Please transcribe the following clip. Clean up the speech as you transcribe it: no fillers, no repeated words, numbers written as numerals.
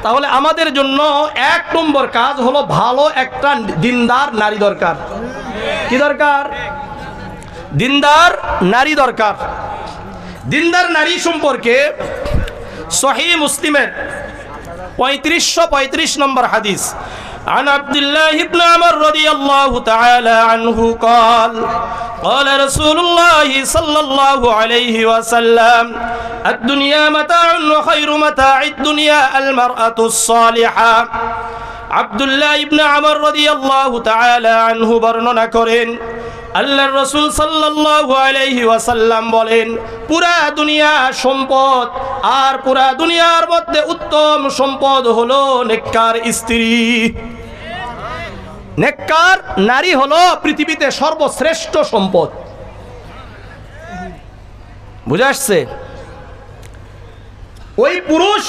তাহলে আমাদের জন্য 1 নম্বর কাজ হলো ভালো একটা দিনদার নারী দরকার। কি দরকার? দিনদার নারী দরকার। দিনদার নারী সম্পর্কে সহিহ মুসলিমের 3535 নম্বর হাদিস, عن عبد الله بن عمر رضي الله تعالى عنه قال قال رسول الله صلى الله عليه وسلم الدنيا متاع وخير متاع الدنيا المرأة الصالحة। আব্দুল্লাহ ইবনে আমর রাদিয়াল্লাহু তাআলা আনহু বর্ণনা করেন, আল্লাহর রাসূল সাল্লাল্লাহু আলাইহি ওয়াসাল্লাম বলেন, পুরা দুনিয়া সম্পদ, আর পুরা দুনিয়ার মধ্যে উত্তম সম্পদ হলো নেককার স্ত্রী। নেককার নারী হলো পৃথিবীতে সর্বশ্রেষ্ঠ সম্পদ। বুঝা আসছে? ওই পুরুষ